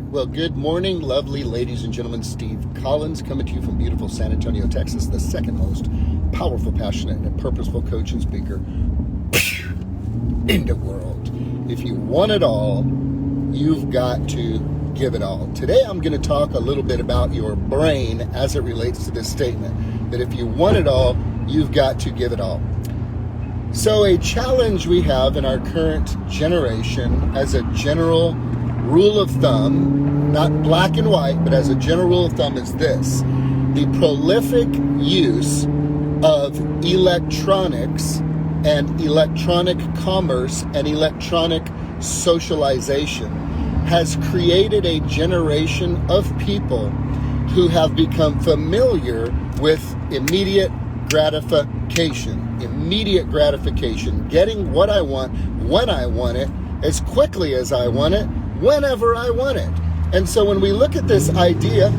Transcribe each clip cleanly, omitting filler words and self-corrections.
Well, good morning, lovely ladies and gentlemen. Steve Collins coming to you from beautiful San Antonio, Texas, the second most powerful, passionate, and purposeful coach and speaker in the world. If you want it all, you've got to give it all. Today, I'm going to talk a little bit about your brain as it relates to this statement, that if you want it all, you've got to give it all. So a challenge we have in our current generation as a general rule of thumb, not black and white, but as a general rule of thumb is this: the prolific use of electronics and electronic commerce and electronic socialization has created a generation of people who have become familiar with immediate gratification, getting what I want, when I want it, as quickly as I want it, whenever I want it. And so when we look at this idea,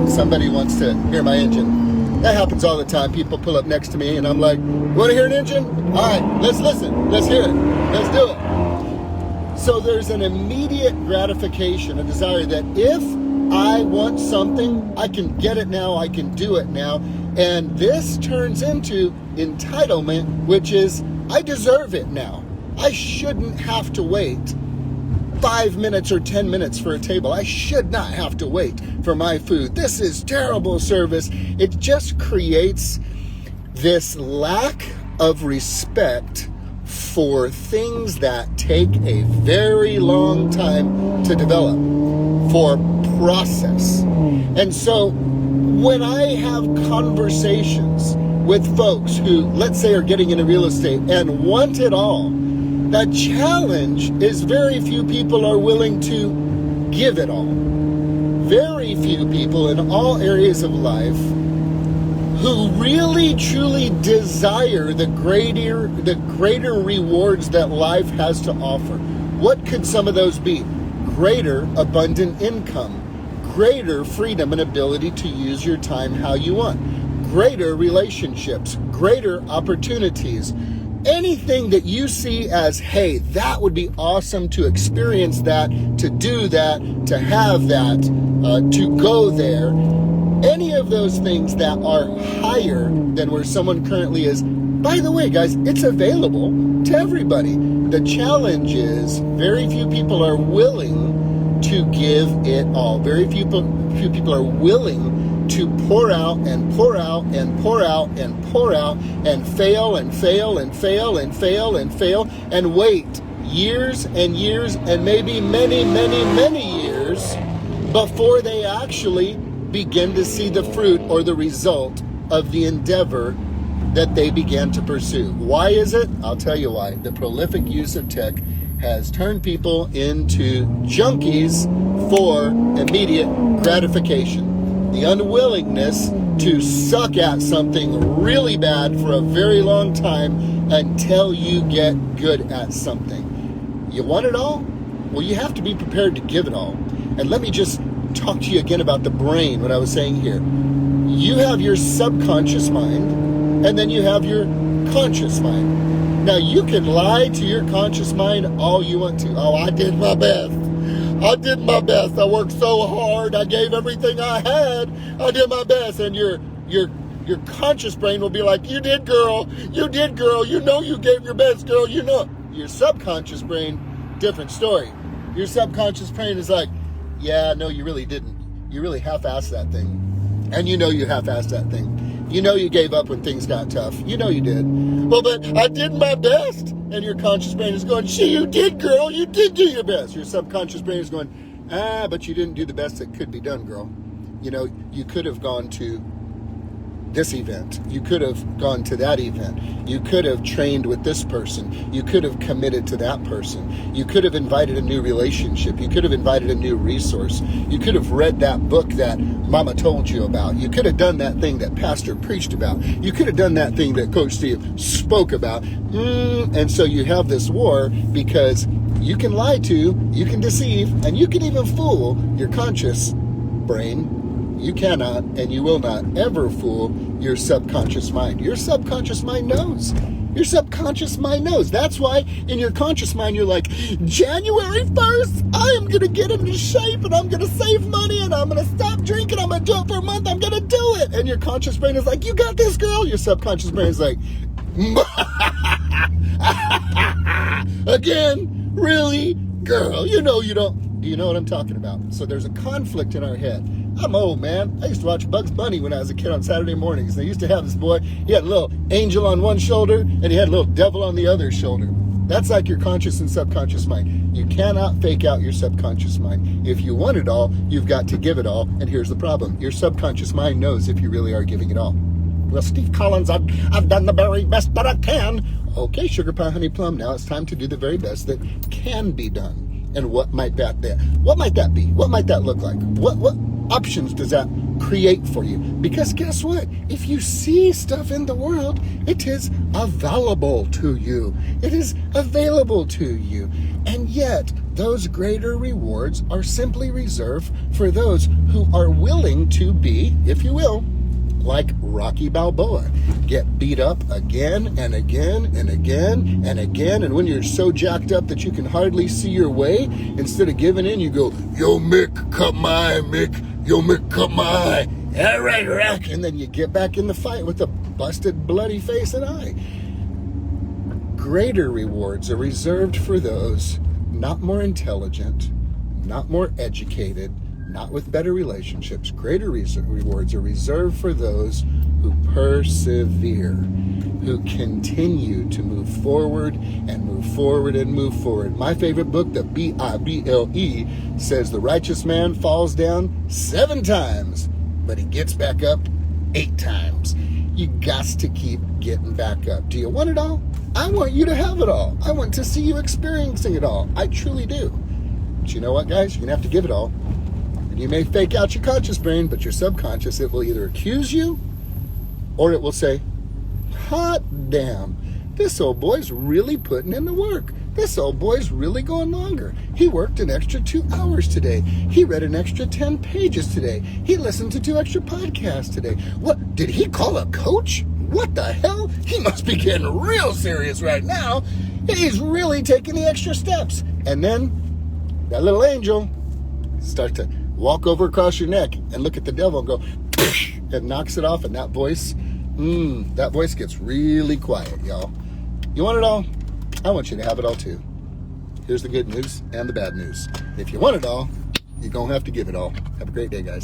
somebody wants to hear my engine. That happens all the time. People pull up next to me and I'm like, want to hear an engine? All right, let's listen. Let's hear it. Let's do it. So there's an immediate gratification, a desire that if I want something, I can get it now, I can do it now. And this turns into entitlement, which is I deserve it now. I shouldn't have to wait 5 minutes or 10 minutes for a table. I should not have to wait for my food. This is terrible service. It just creates this lack of respect for things that take a very long time to develop, for process. And so when I have conversations with folks who, let's say, are getting into real estate and want it all, the challenge is very few people are willing to give it all. Very few people in all areas of life who really truly desire the greater rewards that life has to offer. What could some of those be? Greater abundant income, greater freedom and ability to use your time how you want, greater relationships, greater opportunities. Anything that you see as, hey, that would be awesome to experience that, to do that, to have that, to go there. Any of those things that are higher than where someone currently is. By the way, guys, it's available to everybody. The challenge is very few people are willing to give it all. Very few people are willing to pour out and pour out and pour out and pour out and fail and fail and fail and fail and fail and wait years and years and maybe many, many, many years before they actually begin to see the fruit or the result of the endeavor that they began to pursue. Why is it? I'll tell you why. The prolific use of tech has turned people into junkies for immediate gratification. The unwillingness to suck at something really bad for a very long time until you get good at something. You want it all? Well, you have to be prepared to give it all. And let me just talk to you again about the brain, what I was saying here. You have your subconscious mind, and then you have your conscious mind. Now, you can lie to your conscious mind all you want to. Oh, I did my best. I did my best. I worked so hard. I gave everything I had. I did my best. And your conscious brain will be like, you did, girl. You did, girl. You know you gave your best, girl. You know. Your subconscious brain, different story. Your subconscious brain is like, yeah, no, you really didn't. You really half-assed that thing. And you know you half-assed that thing. You know you gave up when things got tough. You know you did. Well, but I did my best. And your conscious brain is going, gee, you did, girl. You did do your best. Your subconscious brain is going, but you didn't do the best that could be done, girl. You know, you could have gone to this event. You could have gone to that event. You could have trained with this person. You could have committed to that person. You could have invited a new relationship. You could have invited a new resource. You could have read that book that Mama told you about. You could have done that thing that Pastor preached about. You could have done that thing that Coach Steve spoke about. And so you have this war because you can lie to, you can deceive, and you can even fool your conscious brain. You cannot and you will not ever fool your subconscious mind. Your subconscious mind knows. Your subconscious mind knows. That's why in your conscious mind, you're like, January 1st, I am going to get into shape and I'm going to save money and I'm going to stop drinking. I'm going to do it for a month. I'm going to do it. And your conscious brain is like, you got this, girl. Your subconscious brain is like, again, really, girl, you know you don't. Do you know what I'm talking about? So there's a conflict in our head. I'm old, man. I used to watch Bugs Bunny when I was a kid on Saturday mornings. They used to have this boy. He had a little angel on one shoulder and he had a little devil on the other shoulder. That's like your conscious and subconscious mind. You cannot fake out your subconscious mind. If you want it all, you've got to give it all. And here's the problem. Your subconscious mind knows if you really are giving it all. Well, Steve Collins, I've done the very best that I can. Okay, Sugar Pie Honey Plum, now it's time to do the very best that can be done. And what might that be? What might that be? What might that look like? What options does that create for you? Because guess what? If you see stuff in the world, it is available to you. It is available to you. And yet, those greater rewards are simply reserved for those who are willing to be, if you will, like Rocky Balboa, get beat up again and again and again and again. And when you're so jacked up that you can hardly see your way, instead of giving in, you go, yo, Mick, cut my eye, Mick. Yo, Mick, cut my eye. All right, Rock. And then you get back in the fight with a busted, bloody face and eye. Greater rewards are reserved for those not more intelligent, not more educated, not with better relationships. Greater rewards are reserved for those who persevere, who continue to move forward and move forward and move forward. My favorite book, the Bible, says the righteous man falls down 7 times, but he gets back up 8 times. You got to keep getting back up. Do you want it all? I want you to have it all. I want to see you experiencing it all. I truly do. But you know what, guys? You're going to have to give it all. You may fake out your conscious brain, but your subconscious, it will either accuse you or it will say, hot damn, this old boy's really putting in the work. This old boy's really going longer. He worked an extra 2 hours today. He read an extra 10 pages today. He listened to 2 extra podcasts today. What, did he call a coach? What the hell? He must be getting real serious right now. He's really taking the extra steps. And then that little angel starts to walk over across your neck and look at the devil and go, and knocks it off. And that voice gets really quiet, y'all. You want it all? I want you to have it all too. Here's the good news and the bad news. If you want it all, you're going to have to give it all. Have a great day, guys.